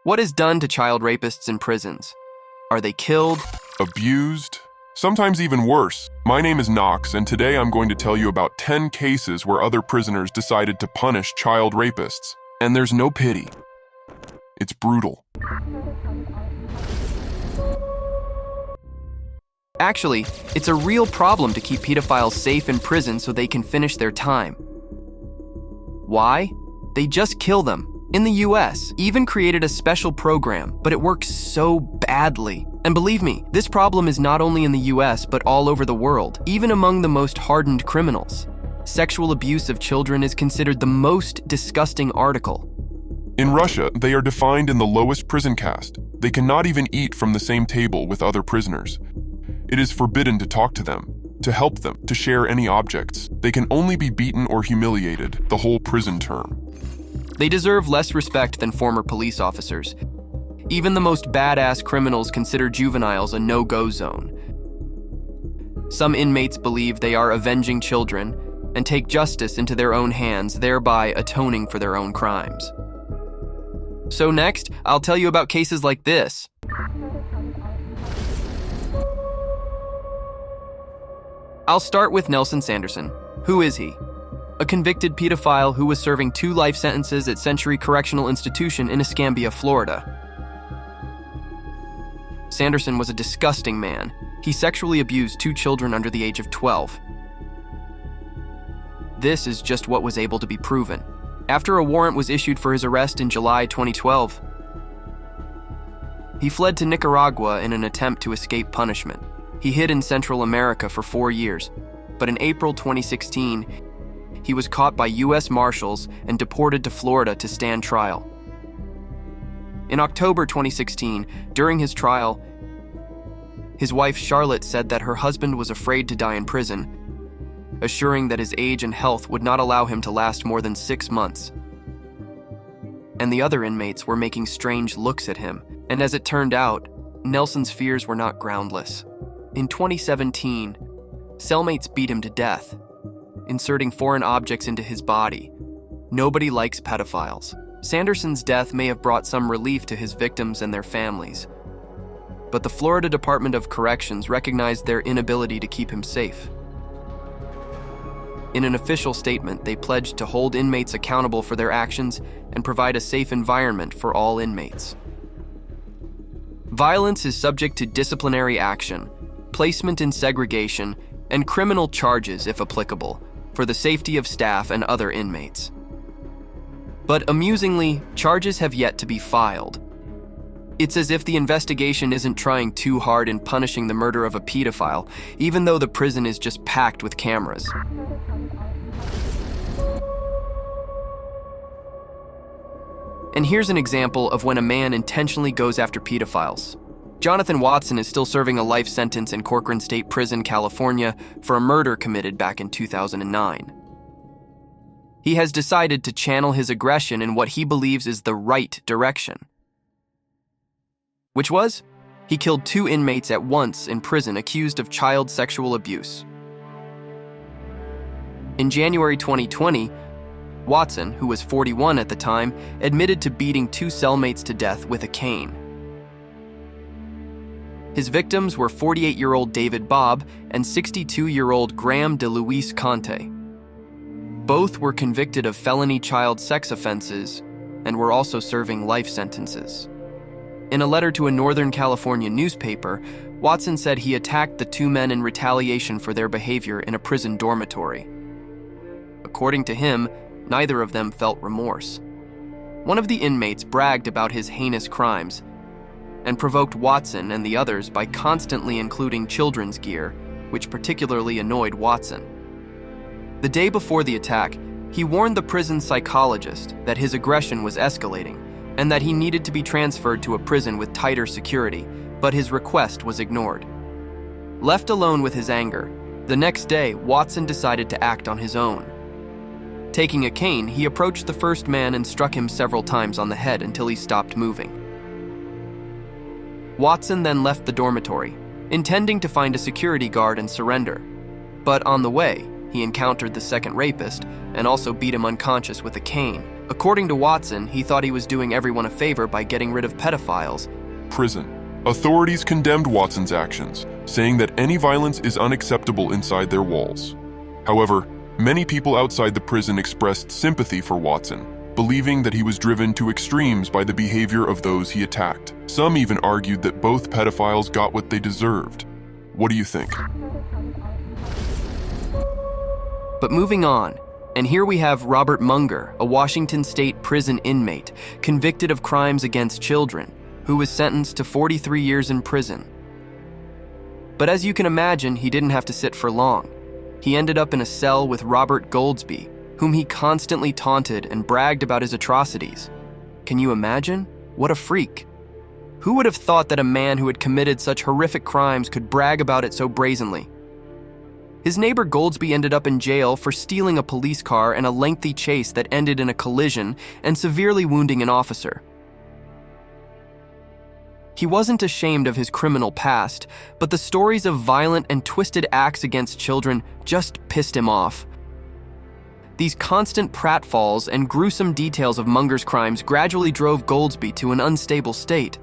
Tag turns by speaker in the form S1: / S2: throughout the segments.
S1: What is done to child rapists in prisons? Are they killed?
S2: Abused? Sometimes even worse. My name is Knox, and today I'm going to tell you about 10 cases where other prisoners decided to punish child rapists. And there's no pity. It's brutal.
S1: Actually, it's a real problem to keep pedophiles safe in prison so they can finish their time. Why? They just kill them. In the US, even created a special program, but it works so badly. And believe me, this problem is not only in the US, but all over the world, even among the most hardened criminals. Sexual abuse of children is considered the most disgusting article.
S2: In Russia, they are defined in the lowest prison caste. They cannot even eat from the same table with other prisoners. It is forbidden to talk to them, to help them, to share any objects. They can only be beaten or humiliated the whole prison term.
S1: They deserve less respect than former police officers. Even the most badass criminals consider juveniles a no-go zone. Some inmates believe they are avenging children and take justice into their own hands, thereby atoning for their own crimes. So next, I'll tell you about cases like this. I'll start with Nelson Sanderson. Who is he? A convicted pedophile who was serving 2 life sentences at Century Correctional Institution in Escambia, Florida. Sanderson was a disgusting man. He sexually abused 2 children under the age of 12. This is just what was able to be proven. After a warrant was issued for his arrest in July 2012, he fled to Nicaragua in an attempt to escape punishment. He hid in Central America for 4 years, but in April 2016, he was caught by U.S. Marshals and deported to Florida to stand trial. In October 2016, during his trial, his wife Charlotte said that her husband was afraid to die in prison, assuring that his age and health would not allow him to last more than 6 months. And the other inmates were making strange looks at him, and as it turned out, Nelson's fears were not groundless. In 2017, cellmates beat him to death, inserting foreign objects into his body. Nobody likes pedophiles. Sanderson's death may have brought some relief to his victims and their families, but the Florida Department of Corrections recognized their inability to keep him safe. In an official statement, they pledged to hold inmates accountable for their actions and provide a safe environment for all inmates. Violence is subject to disciplinary action, placement in segregation, and criminal charges if applicable, for the safety of staff and other inmates. But amusingly, charges have yet to be filed. It's as if the investigation isn't trying too hard in punishing the murder of a pedophile, even though the prison is just packed with cameras. And here's an example of when a man intentionally goes after pedophiles. Jonathan Watson is still serving a life sentence in Corcoran State Prison, California, for a murder committed back in 2009. He has decided to channel his aggression in what he believes is the right direction. Which was, he killed 2 inmates at once in prison accused of child sexual abuse. In January 2020, Watson, who was 41 at the time, admitted to beating 2 cellmates to death with a cane. His victims were 48-year-old David Bobb and 62-year-old Graham DeLuise Conte. Both were convicted of felony child sex offenses and were also serving life sentences. In a letter to a Northern California newspaper, Watson said he attacked the 2 men in retaliation for their behavior in a prison dormitory. According to him, neither of them felt remorse. One of the inmates bragged about his heinous crimes and provoked Watson and the others by constantly including children's gear, which particularly annoyed Watson. The day before the attack, he warned the prison psychologist that his aggression was escalating and that he needed to be transferred to a prison with tighter security, but his request was ignored. Left alone with his anger, the next day, Watson decided to act on his own. Taking a cane, he approached the first man and struck him several times on the head until he stopped moving. Watson then left the dormitory, intending to find a security guard and surrender. But on the way, he encountered the second rapist and also beat him unconscious with a cane, According to Watson, he thought he was doing everyone a favor by getting rid of pedophiles.
S2: Prison. Authorities condemned Watson's actions, saying that any violence is unacceptable inside their walls. However, many people outside the prison expressed sympathy for Watson, believing that he was driven to extremes by the behavior of those he attacked. Some even argued that both pedophiles got what they deserved. What do you think?
S1: But moving on, and here we have Robert Munger, a Washington state prison inmate, convicted of crimes against children, who was sentenced to 43 years in prison. But as you can imagine, he didn't have to sit for long. He ended up in a cell with Robert Goldsby, whom he constantly taunted and bragged about his atrocities. Can you imagine? What a freak. Who would have thought that a man who had committed such horrific crimes could brag about it so brazenly? His neighbor Goldsby ended up in jail for stealing a police car and a lengthy chase that ended in a collision and severely wounding an officer. He wasn't ashamed of his criminal past, but the stories of violent and twisted acts against children just pissed him off. These constant pratfalls and gruesome details of Munger's crimes gradually drove Goldsby to an unstable state.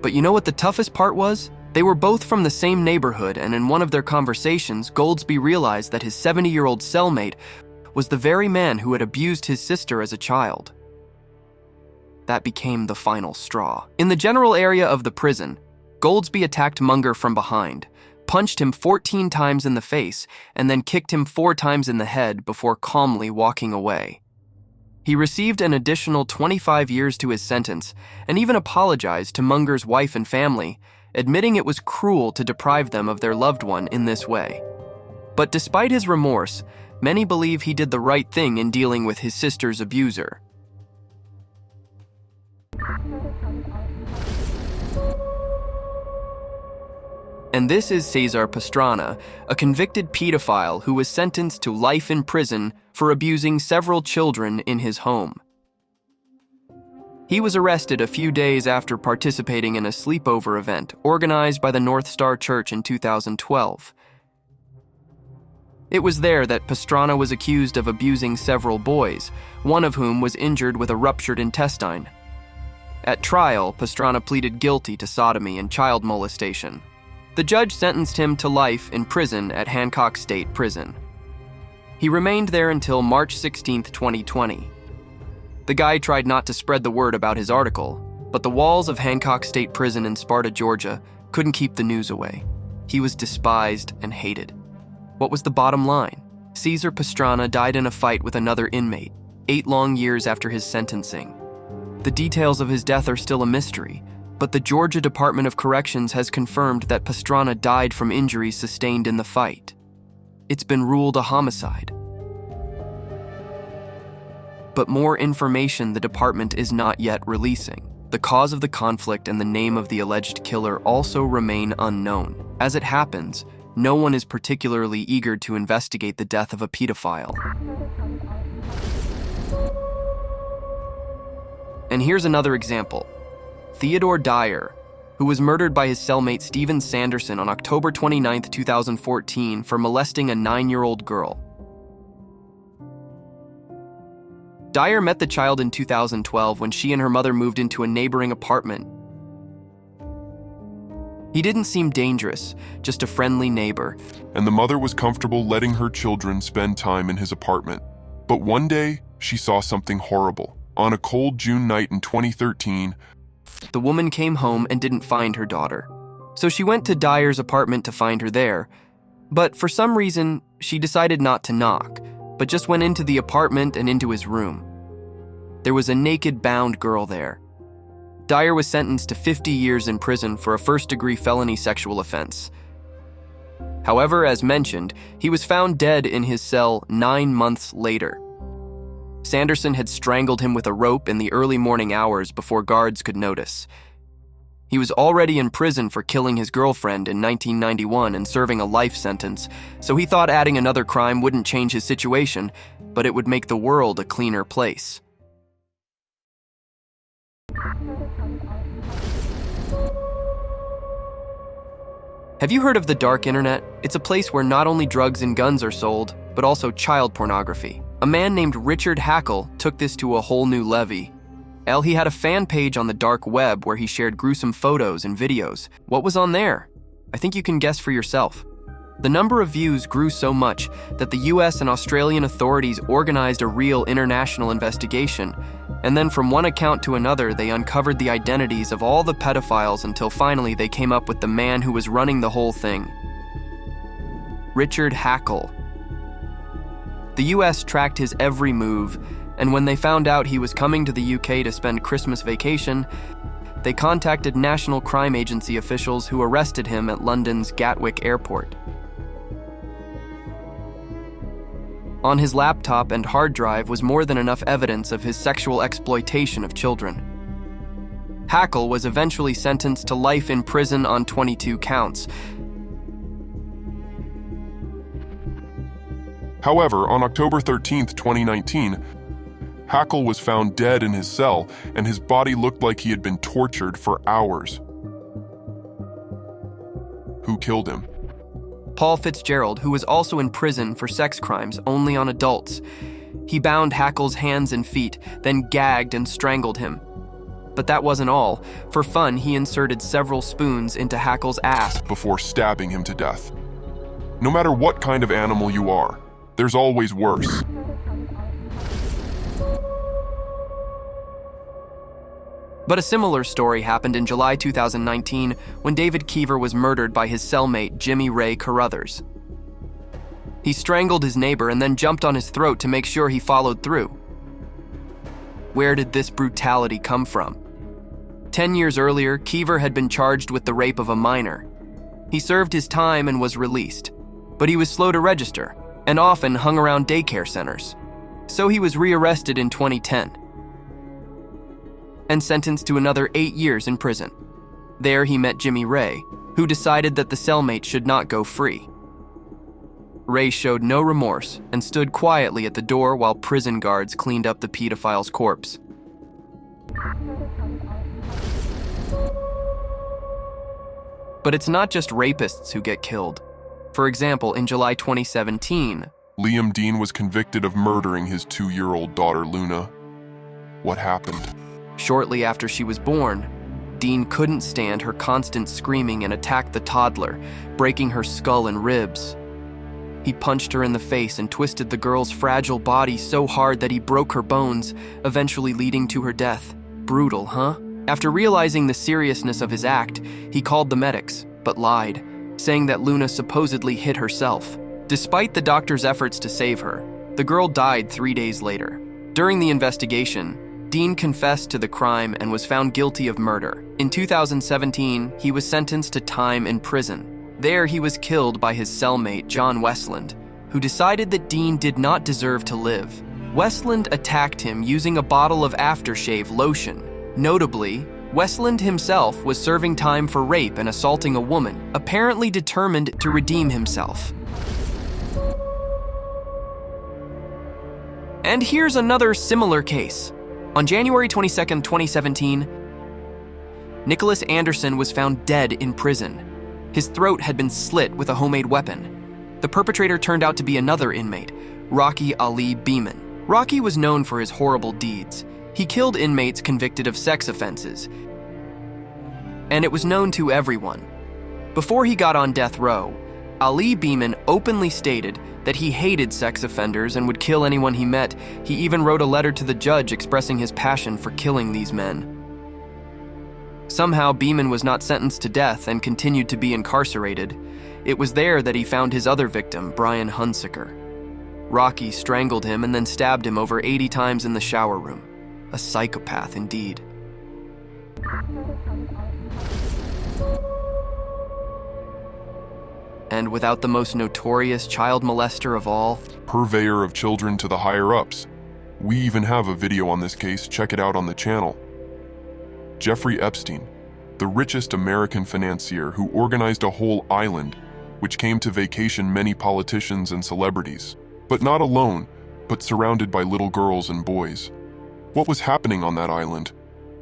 S1: But you know what the toughest part was? They were both from the same neighborhood, and in one of their conversations, Goldsby realized that his 70-year-old cellmate was the very man who had abused his sister as a child. That became the final straw. In the general area of the prison, Goldsby attacked Munger from behind, punched him 14 times in the face, and then kicked him 4 times in the head before calmly walking away. He received an additional 25 years to his sentence and even apologized to Munger's wife and family, admitting it was cruel to deprive them of their loved one in this way. But despite his remorse, many believe he did the right thing in dealing with his sister's abuser. And this is Cesar Pastrana, a convicted pedophile who was sentenced to life in prison for abusing several children in his home. He was arrested a few days after participating in a sleepover event organized by the North Star Church in 2012. It was there that Pastrana was accused of abusing several boys, one of whom was injured with a ruptured intestine. At trial, Pastrana pleaded guilty to sodomy and child molestation. The judge sentenced him to life in prison at Hancock State Prison. He remained there until March 16, 2020. The guy tried not to spread the word about his article, but the walls of Hancock State Prison in Sparta, Georgia, couldn't keep the news away. He was despised and hated. What was the bottom line? Cesar Pastrana died in a fight with another inmate, 8 long years after his sentencing. The details of his death are still a mystery, but the Georgia Department of Corrections has confirmed that Pastrana died from injuries sustained in the fight. It's been ruled a homicide. But more information the department is not yet releasing. The cause of the conflict and the name of the alleged killer also remain unknown. As it happens, no one is particularly eager to investigate the death of a pedophile. And here's another example. Theodore Dyer, who was murdered by his cellmate Stephen Sanderson on October 29, 2014 for molesting a 9-year-old girl. Dyer met the child in 2012 when she and her mother moved into a neighboring apartment. He didn't seem dangerous, just a friendly neighbor.
S2: And the mother was comfortable letting her children spend time in his apartment. But one day, she saw something horrible. On a cold June night in 2013,
S1: the woman came home and didn't find her daughter. So she went to Dyer's apartment to find her there. But for some reason, she decided not to knock, but just went into the apartment and into his room. There was a naked, bound girl there. Dyer was sentenced to 50 years in prison for a first-degree felony sexual offense. However, as mentioned, he was found dead in his cell 9 months later. Sanderson had strangled him with a rope in the early morning hours before guards could notice. He was already in prison for killing his girlfriend in 1991 and serving a life sentence, so he thought adding another crime wouldn't change his situation, but it would make the world a cleaner place. Have you heard of the dark internet? It's a place where not only drugs and guns are sold, but also child pornography. A man named Richard Hackel took this to a whole new levy. He had a fan page on the dark web where he shared gruesome photos and videos. What was on there? I think you can guess for yourself. The number of views grew so much that the US and Australian authorities organized a real international investigation, and then from one account to another they uncovered the identities of all the pedophiles until finally they came up with the man who was running the whole thing. Richard Hackel. The US tracked his every move, and when they found out he was coming to the UK to spend Christmas vacation, they contacted National Crime Agency officials who arrested him at London's Gatwick Airport. On his laptop and hard drive was more than enough evidence of his sexual exploitation of children. Hackel was eventually sentenced to life in prison on 22 counts.
S2: However, on October 13, 2019, Hackel was found dead in his cell, and his body looked like he had been tortured for hours. Who killed him?
S1: Paul Fitzgerald, who was also in prison for sex crimes only on adults. He bound Hackel's hands and feet, then gagged and strangled him. But that wasn't all. For fun, he inserted several spoons into Hackel's ass
S2: Before stabbing him to death. No matter what kind of animal you are, there's always worse.
S1: But a similar story happened in July 2019 when David Keever was murdered by his cellmate Jimmy Ray Carruthers. He strangled his neighbor and then jumped on his throat to make sure he followed through. Where did this brutality come from? 10 years earlier, Keever had been charged with the rape of a minor. He served his time and was released, but he was slow to register and often hung around daycare centers. So he was rearrested in 2010 and sentenced to another 8 years in prison. There he met Jimmy Ray, who decided that the cellmate should not go free. Ray showed no remorse and stood quietly at the door while prison guards cleaned up the pedophile's corpse. But it's not just rapists who get killed. For example, in July 2017,
S2: Liam Dean was convicted of murdering his 2-year-old daughter, Luna. What happened?
S1: Shortly after she was born, Dean couldn't stand her constant screaming and attacked the toddler, breaking her skull and ribs. He punched her in the face and twisted the girl's fragile body so hard that he broke her bones, eventually leading to her death. Brutal, huh? After realizing the seriousness of his act, he called the medics, but lied, saying that Luna supposedly hit herself. Despite the doctor's efforts to save her, the girl died 3 days later. During the investigation, Dean confessed to the crime and was found guilty of murder. In 2017, he was sentenced to time in prison. There, he was killed by his cellmate, John Westland, who decided that Dean did not deserve to live. Westland attacked him using a bottle of aftershave lotion. Notably, Westland himself was serving time for rape and assaulting a woman, apparently determined to redeem himself. And here's another similar case. On January 22, 2017, Nicholas Anderson was found dead in prison. His throat had been slit with a homemade weapon. The perpetrator turned out to be another inmate, Rocky Ali Beeman. Rocky was known for his horrible deeds. He killed inmates convicted of sex offenses, and it was known to everyone. Before he got on death row, Ali Beeman openly stated that he hated sex offenders and would kill anyone he met. He even wrote a letter to the judge expressing his passion for killing these men. Somehow, Beeman was not sentenced to death and continued to be incarcerated. It was there that he found his other victim, Brian Hunsaker. Rocky strangled him and then stabbed him over 80 times in the shower room. A psychopath indeed. And without the most notorious child molester of all,
S2: Purveyor of children to the higher-ups. We even have a video on this case, check it out on the channel. Jeffrey Epstein, the richest American financier who organized a whole island, which came to vacation many politicians and celebrities. But not alone, but surrounded by little girls and boys. What was happening on that island?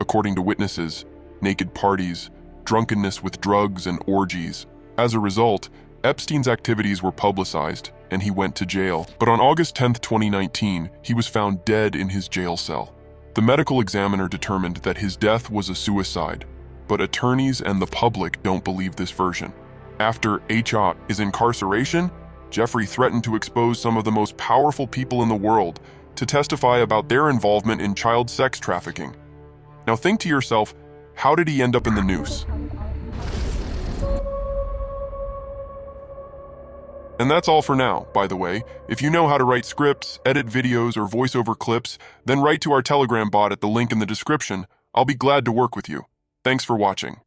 S2: According to witnesses, naked parties, drunkenness with drugs and orgies. As a result, Epstein's activities were publicized, and he went to jail. But on August 10, 2019, he was found dead in his jail cell. The medical examiner determined that his death was a suicide, but attorneys and the public don't believe this version. After his incarceration, Jeffrey threatened to expose some of the most powerful people in the world to testify about their involvement in child sex trafficking. Now think to yourself, how did he end up in the noose? And that's all for now, by the way. If you know how to write scripts, edit videos, or voiceover clips, then write to our Telegram bot at the link in the description. I'll be glad to work with you. Thanks for watching.